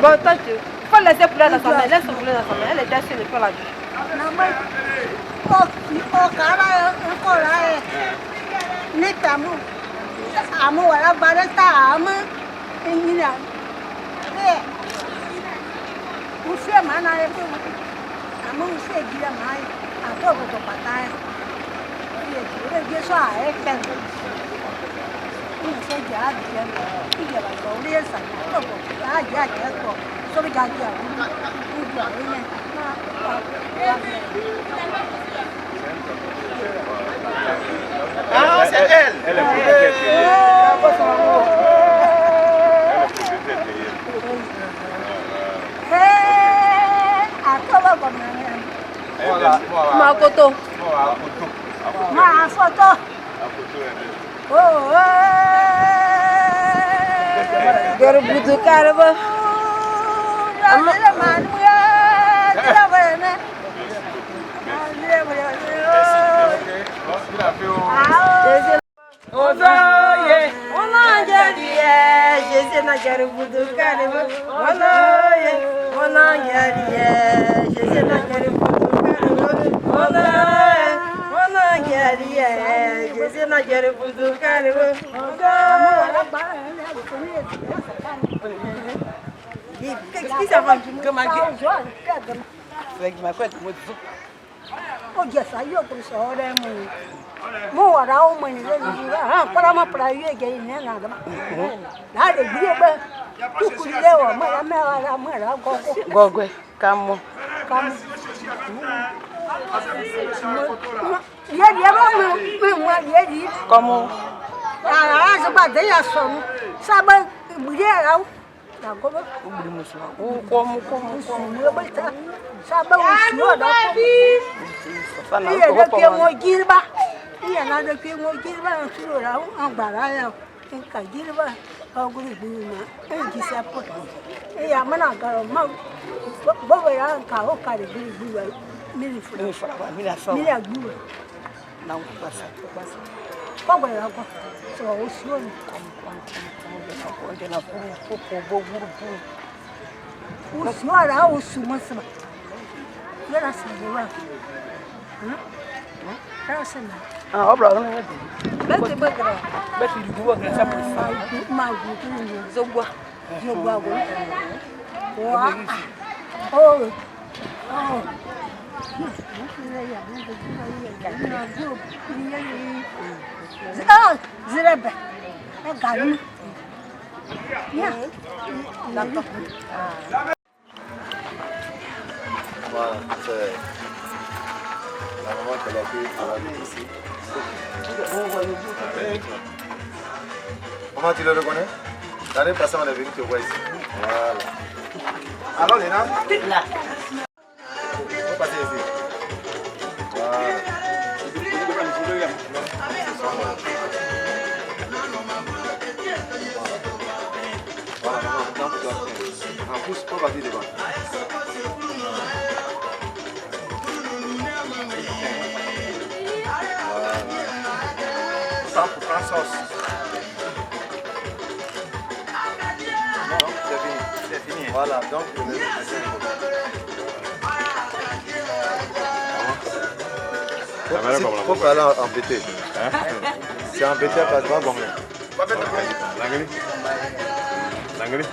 Bon, toi, tu faut laisser pouler dans sa main. Laisse pouler dans sa main. Elle est déjà sur le fond là. Ah, c'est elle. Elle est propriétaire. Ma photo. Ma photo. Garbudu karaba. Gogwe, kamo. Como? Voilà, c'est la maman qu'elle a fait travailler ici. Comment tu le reconnais? L'année passée, on est venu te voir ici. Voilà. Alors, Léna? Là. Vous passez ici. Voilà. En plus, on va dire devant. Ça pour prendre sauce. Non, c'est fini. C'est fini. Voilà, donc je vais il faut pas aller embêter. C'est embêté par toi, bon. Langri.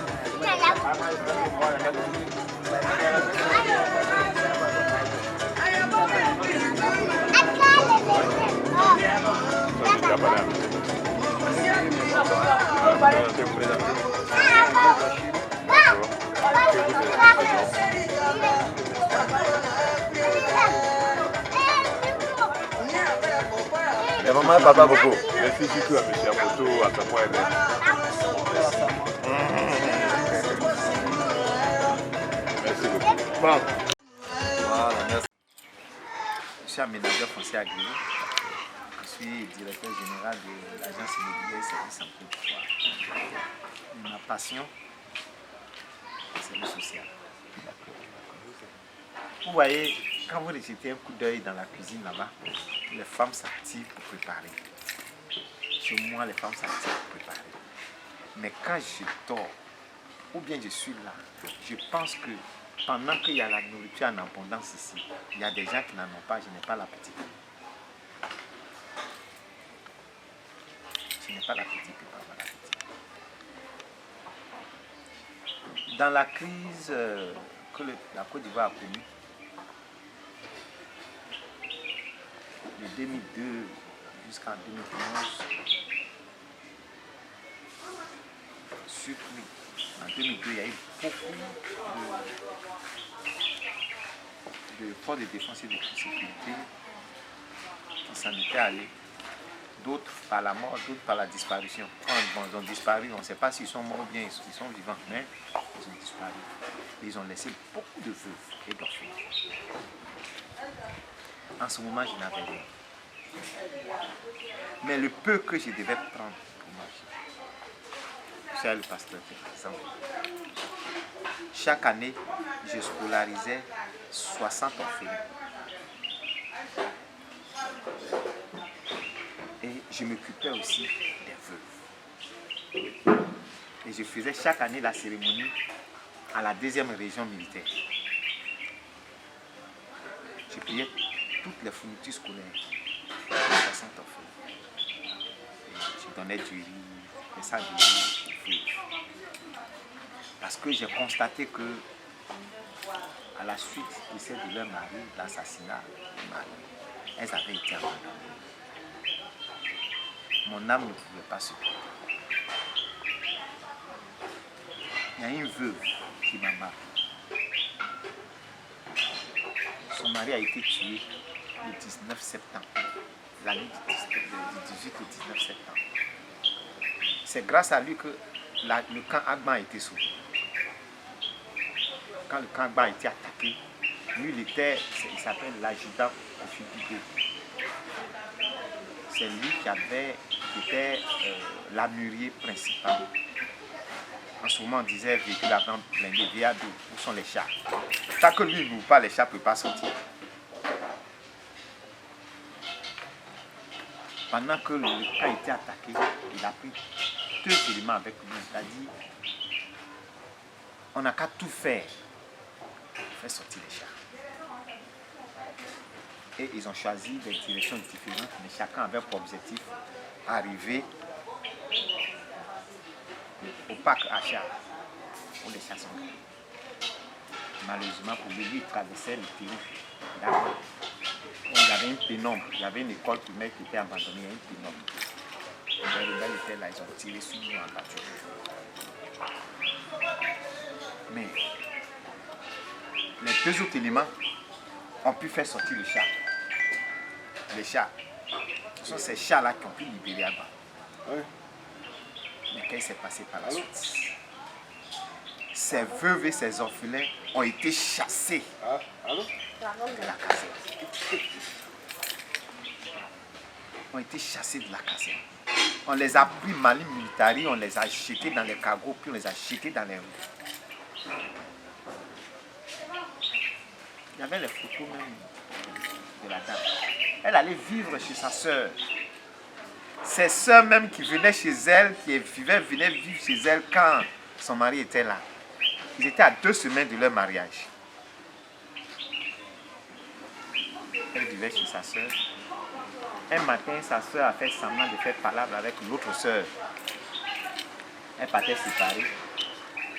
Et maman et papa beaucoup. Merci surtout à M. Apoto, à sa moelle. Bon. Voilà, merci. Je suis aménageur foncier agréé. Je suis directeur général de l'agence immobilière Service en Côte d'Ivoire. Ma passion, c'est le social. Vous voyez, quand vous jetez un coup d'œil dans la cuisine là-bas, les femmes s'activent pour préparer. Chez moi, les femmes s'activent pour préparer. Mais quand je dors, ou bien je suis là, je pense que pendant qu'il y a la nourriture en abondance ici, il y a des gens qui n'en ont pas, je n'ai pas l'appétit. Je n'ai pas l'appétit pour avoir l'appétit. Dans la crise que la Côte d'Ivoire a connue, de 2002 jusqu'en 2011, surtout en 2002, il y a eu beaucoup de forces de défense et de sécurité qui s'en étaient allés. D'autres par la mort, d'autres par la disparition. Quand ils ont disparu, on ne sait pas s'ils sont morts ou bien ils sont vivants, mais ils ont disparu. Ils ont laissé beaucoup de veuves et d'orphelins. En ce moment, je n'avais rien. Mais le peu que je devais prendre pour manger, cher le pasteur, par exemple, chaque année, je scolarisais 60 orphelins. Et je m'occupais aussi des veuves. Et je faisais chaque année la cérémonie à la 2e région militaire. Je payais toutes les fournitures scolaires de 60 orphelins. Je donnais du riz, des sacs de riz aux veuves. Parce que j'ai constaté que, à la suite du décès de leur mari, l'assassinat du mari, elles avaient été abandonnées. Mon âme ne pouvait pas supporter. Il y a une veuve qui m'a marqué. Son mari a été tué le 19 septembre, l'année du 18 au 19 septembre. C'est grâce à lui que le camp Agban a été sauvé. Quand le camp Agban a été attaqué, lui il s'appelle l'adjudant Oufibidé. C'est lui qui était l'armurier principal. En ce moment, on disait véhicule à vente blindé, VA2, où sont les chars? Tant que lui n'ouvre pas, les chars ne peuvent pas sortir. Pendant que le camp a été attaqué, il a pris 2 éléments avec lui. Il a dit, on n'a qu'à tout faire pour faire sortir les chars. Et ils ont choisi des directions différentes, mais chacun avait pour objectif arriver au parc Achar, où les chars sont gardés. Malheureusement pour lui, il traversait le terrain. Il y avait une pénombre, il y avait une école primaire qui était abandonnée, il y a une pénombre. Les rebelles étaient là, ils ont tiré sur nous en voiture. Mais les 2 autres éléments ont pu faire sortir le char. Les chats. Ce sont ces chats-là qui ont pu libérer Agban. Oui. Mais qu'est-ce qui s'est passé par la suite? Ces veuves et ces orphelins ont été chassés de la caserne. Ont été chassés de la caserne. On les a pris mali militari, on les a jetés dans les cargos, puis on les a jetés dans les rues. Il y avait les photos même de la dame. Elle allait vivre chez sa sœur. Ses sœurs même qui venaient chez elle, venaient vivre chez elle quand son mari était là. Ils étaient à 2 semaines de leur mariage. Elle vivait chez sa sœur. Un matin, sa sœur a fait semblant de faire palabre avec l'autre sœur. Elle partait séparée.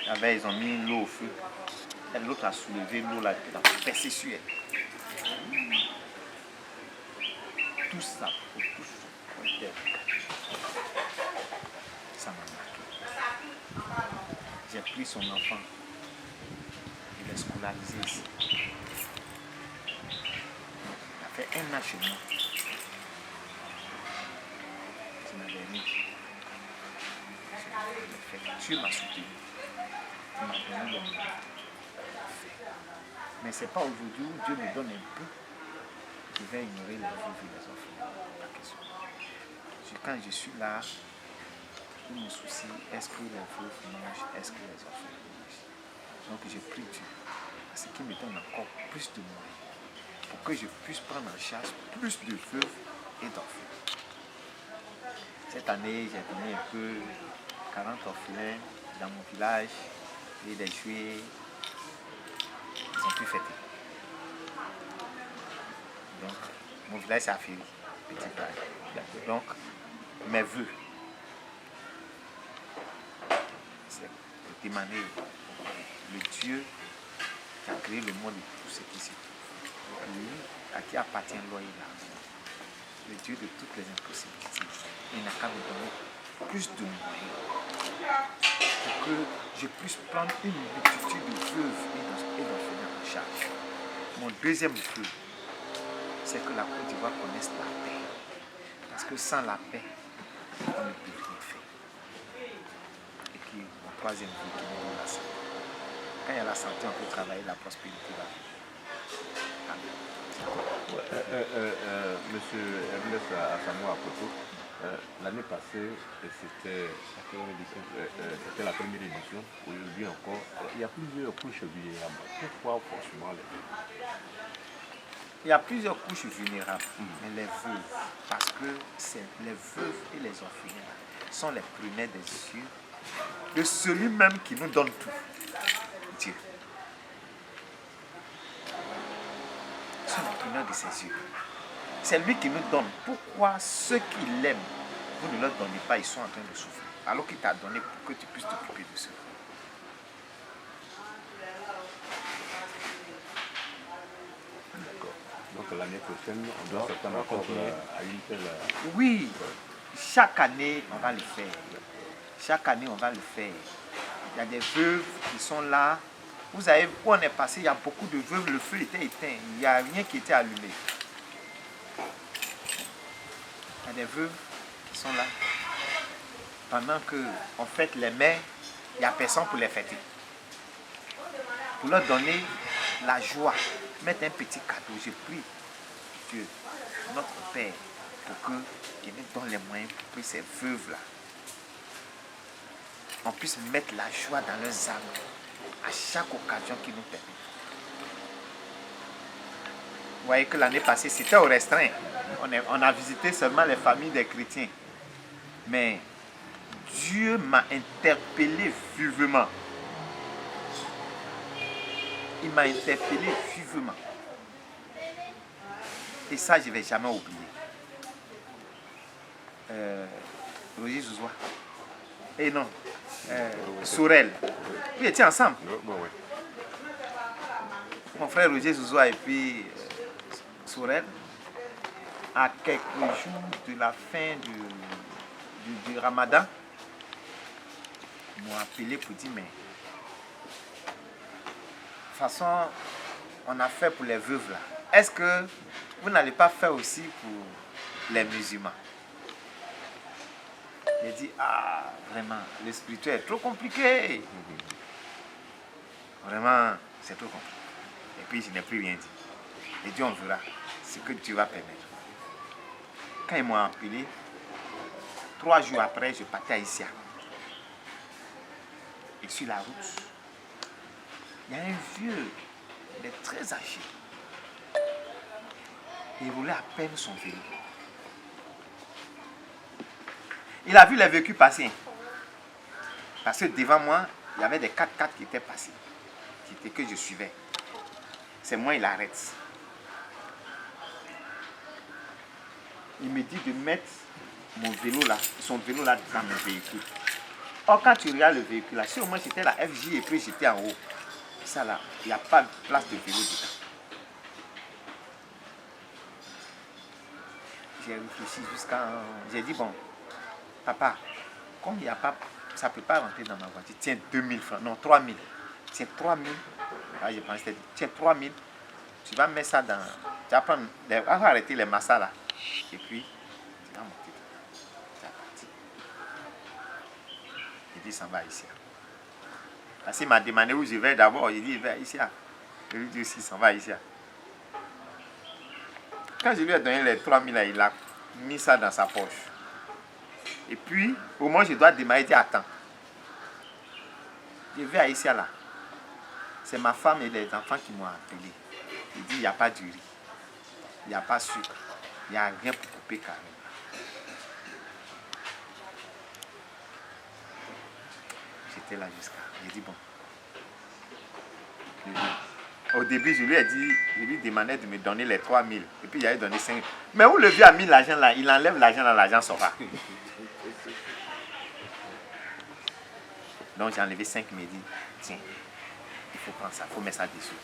Ils ont mis l'eau au feu. L'autre a soulevé l'eau, l'a versé sur elle. Tout ça, ça m'a marqué. J'ai pris son enfant et l'ai scolarisé ici. Il a fait 1 an chez moi. Je n'avais rien. Tu m'as soutenu. Tu m'as donné le monde. Mais ce n'est pas aujourd'hui où Dieu me donne un peu, je vais ignorer les veuves et les orphelins. Pas question. Quand je suis là, tout mon souci, est-ce que les veuves mangent, est-ce que les orphelins mangent. Donc je prie Dieu, à ce qu'il me donne encore plus de moyens, pour que je puisse prendre en charge plus de veuves et d'orphelins. Cette année, j'ai donné un peu 40 orphelins dans mon village et les juillet, ils ont pu fêter. Donc, mon village c'est Afiri, petit village. Donc, mes vœux, c'est de demander le Dieu qui a créé le monde et tout ce qui s'y trouve, lui à qui appartient l'eau et l'argent, le Dieu de toutes les impossibilités, il n'a qu'à me donner plus de moyens pour que je puisse prendre une multitude de veuves et d'orphelins en charge. Mon deuxième vœu, c'est que la Côte d'Ivoire connaisse la paix. Parce que sans la paix, on ne peut rien faire. Et puis, mon troisième vœu, qui est la santé. Quand il y a la santé, on peut travailler, la prospérité va venir. Monsieur Ernest Asamoah Apoto, l'année passée, c'était la première édition. Aujourd'hui encore, il y a plusieurs couches vulnérables. Pourquoi forcément les veuves? Il y a plusieurs couches vulnérables, mais les veuves, parce que les veuves et les orphelins sont les prunelles des yeux de celui-même qui nous donne tout, Dieu. Ils sont les prunelles de ses yeux. C'est lui qui nous donne. Pourquoi ceux qui l'aiment, vous ne leur donnez pas, ils sont en train de souffrir, alors qu'il t'a donné pour que tu puisses t'occuper de ceux. Donc l'année prochaine, on doit certainement continuer à une telle... Oui, chaque année, on va le faire. Chaque année, on va le faire. Il y a des veuves qui sont là. Vous savez, où on est passé, il y a beaucoup de veuves, le feu était éteint. Il n'y a rien qui était allumé. Il y a des veuves qui sont là. Pendant qu'on fête les mères, il n'y a personne pour les fêter. Pour leur donner la joie, mettre un petit cadeau. Je prie Dieu, notre Père, pour qu'il nous donne les moyens pour que ces veuves-là, on puisse mettre la joie dans leurs âmes à chaque occasion qui nous permet. Vous voyez que l'année passée, c'était au restreint. On a visité seulement les familles des chrétiens. Mais Dieu m'a interpellé vivement. Il m'a interpellé vivement. Et ça, je ne vais jamais oublier. Roger Zouzoua. Et non, Sorel. Ils étaient ensemble. Mon frère Roger Zouzoua et puis Sorel, à quelques jours de la fin du Ramadan, m'ont appelé pour dire, mais de toute façon, on a fait pour les veuves là. Est-ce que vous n'allez pas faire aussi pour les musulmans? J'ai dit, ah, vraiment, le spirituel est trop compliqué. Vraiment, c'est trop compliqué. Et puis, je n'ai plus rien dit. J'ai dit, on verra ce que Dieu va permettre. Quand ils m'ont appelé, 3 jours après, je partais à Issia. Et sur la route, il y a un vieux, il est très âgé. Il roulait à peine son vélo. Il a vu les véhicules passer. Parce que devant moi, il y avait des 4x4 qui étaient passés, que je suivais. C'est moi, il arrête. Il me dit de mettre mon vélo là, son vélo là dans mon véhicule. Or, quand tu regardes le véhicule là, si au moins c'était la FJ et puis j'étais en haut, ça là, il n'y a pas de place de vélo dedans. J'ai réfléchi jusqu'à... J'ai dit, bon, papa, comme il n'y a pas... Ça ne peut pas rentrer dans ma voiture. Tiens, 2000 francs. Non, 3000. Tiens, 3000. Ah, je pensais, tiens, 3000. Tu vas mettre ça dans... Tu vas prendre... On va arrêter les massas là. Et puis, tu vas monter. Tu vas partir. J'ai dit, ça va ici. Parce qu'il m'a demandé où je vais d'abord. J'ai dit, je vais ici. Je lui dis 600, va ici. Quand je lui ai donné les 3000, il a mis ça dans sa poche. Et puis, au moment où je dois démarrer, il dit attends. Je vais à Aïssia là. C'est ma femme et les enfants qui m'ont appelé. Il dit il n'y a pas de riz. Il n'y a pas de sucre. Il n'y a rien pour couper carrément. J'étais là jusqu'à. J'ai dit bon. Au début, je lui demandais de me donner les 3000. Et puis il avait donné 5 000. Mais où le vieux a mis l'argent là, il enlève l'argent là, l'argent sort pas. Donc j'ai enlevé 5 000 et dit, tiens, il faut prendre ça, il faut mettre ça dessous.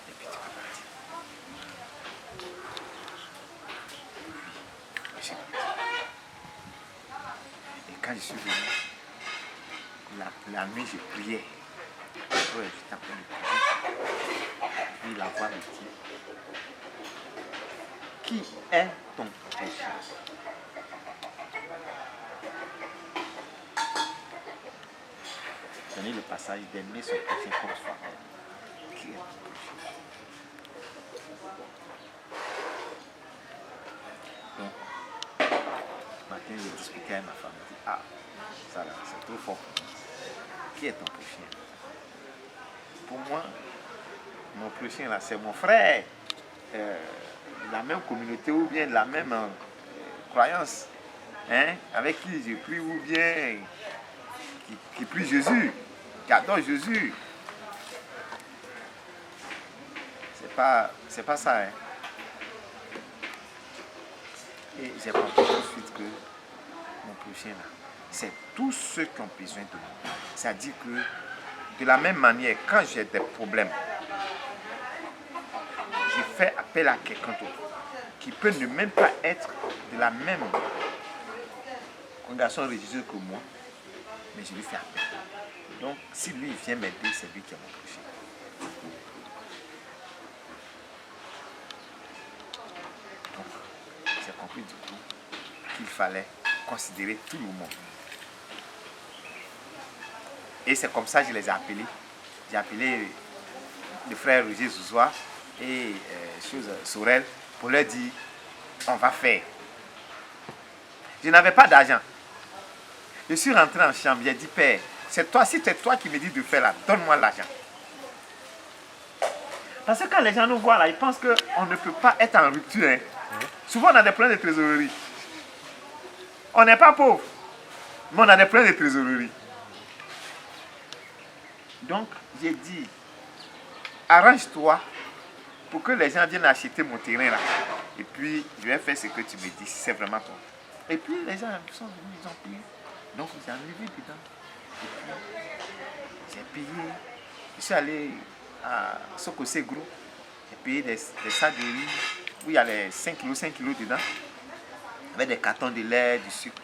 Et puis tu vas partir. Et quand je suis venu, la nuit je priais. J'étais en train de prier. Puis la voix me dit, qui est ton prochain? Donnez le passage d'aimer son prochain comme soi-même. Qui est ton prochain? Donc, ce matin, je discutais avec ma femme. Je dis, ah, ça là, c'est trop fort. Qui est ton prochain? Pour moi, mon prochain là, c'est mon frère. La même communauté ou bien la même croyance. Hein, avec qui je prie ou bien qui prie Jésus, qui adore Jésus. C'est pas ça. Hein. Et j'ai compris tout de suite que mon prochain là, c'est tous ceux qui ont besoin de moi. C'est-à-dire que de la même manière, quand j'ai des problèmes, je fais appel à quelqu'un d'autre qui peut ne même pas être de la même congrégation religieuse que moi, mais je lui fais appel. Donc, si lui vient m'aider, c'est lui qui est mon prochain. Donc, j'ai compris du coup qu'il fallait considérer tout le monde. Et c'est comme ça que je les ai appelés. J'ai appelé le frère Roger Zouzoua et Sorel pour leur dire, on va faire. Je n'avais pas d'argent. Je suis rentré en chambre, j'ai dit, Père, si c'est toi qui me dis de faire là, donne-moi l'argent. Parce que quand les gens nous voient là, ils pensent qu'on ne peut pas être en rupture. Hein. Souvent, on a des problèmes de trésorerie. On n'est pas pauvre, mais on a des problèmes de trésorerie. Donc, j'ai dit, arrange-toi pour que les gens viennent acheter mon terrain là. Et puis, je vais faire ce que tu me dis, si c'est vraiment toi. Et puis, les gens sont venus, ils ont payé. Donc, j'ai enlevé dedans. Et puis, j'ai payé. Je suis allé à Sokosé Gros. J'ai payé des sacs de riz où il y a les 5 kilos dedans. Avec des cartons de lait, du sucre.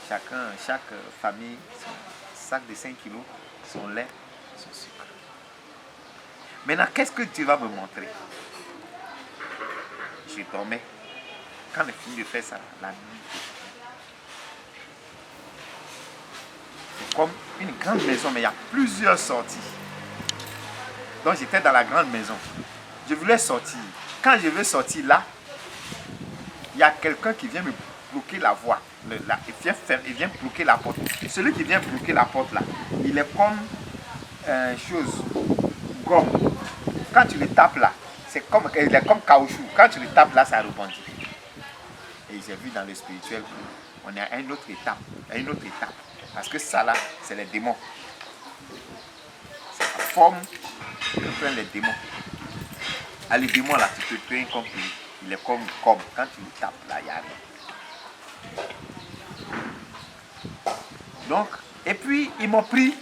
Chaque famille, son sac de 5 kilos, son lait, son sucre. Maintenant, qu'est-ce que tu vas me montrer? Je dormais. Quand j'ai fini de faire ça, la nuit, c'est comme une grande maison, mais il y a plusieurs sorties. Donc j'étais dans la grande maison. Je voulais sortir. Quand je veux sortir là, il y a quelqu'un qui vient me bloquer la voie. Il vient bloquer la porte. Celui qui vient bloquer la porte là, il est comme gomme. Quand tu le tapes là, il est comme caoutchouc. Quand tu le tapes là, ça rebondit. Et j'ai vu dans le spirituel qu'on est à une autre étape. Parce que ça là, c'est les démons. C'est la forme que prennent les démons. Ah, les démons là, tu te plains comme il est comme. Quand tu le tapes là, il n'y a rien. Donc, et puis ils m'ont pris.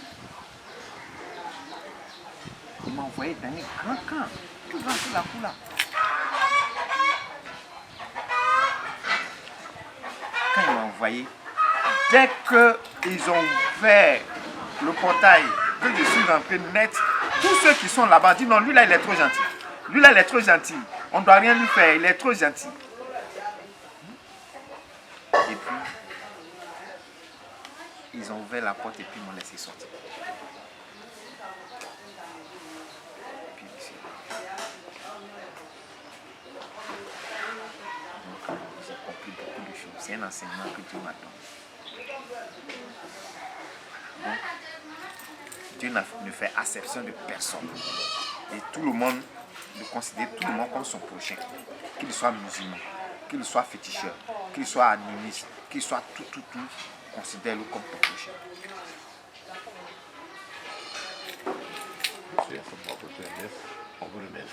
Ils m'ont envoyé dans un grand camp. Tout grand sur la cour là. Quand ils m'ont envoyé, dès qu'ils ont ouvert le portail, que je suis rentré net, tous ceux qui sont là-bas disent non, lui là il est trop gentil. Lui là il est trop gentil. On ne doit rien lui faire, il est trop gentil. Et puis, ils ont ouvert la porte et puis ils m'ont laissé sortir. C'est un enseignement que Dieu m'a donné. Donc, Dieu ne fait acception de personne. Et tout le monde, de considérer tout le monde comme son prochain. Qu'il soit musulman, qu'il soit féticheur, qu'il soit animiste, qu'il soit tout, considère-le comme ton prochain. On vous remercie.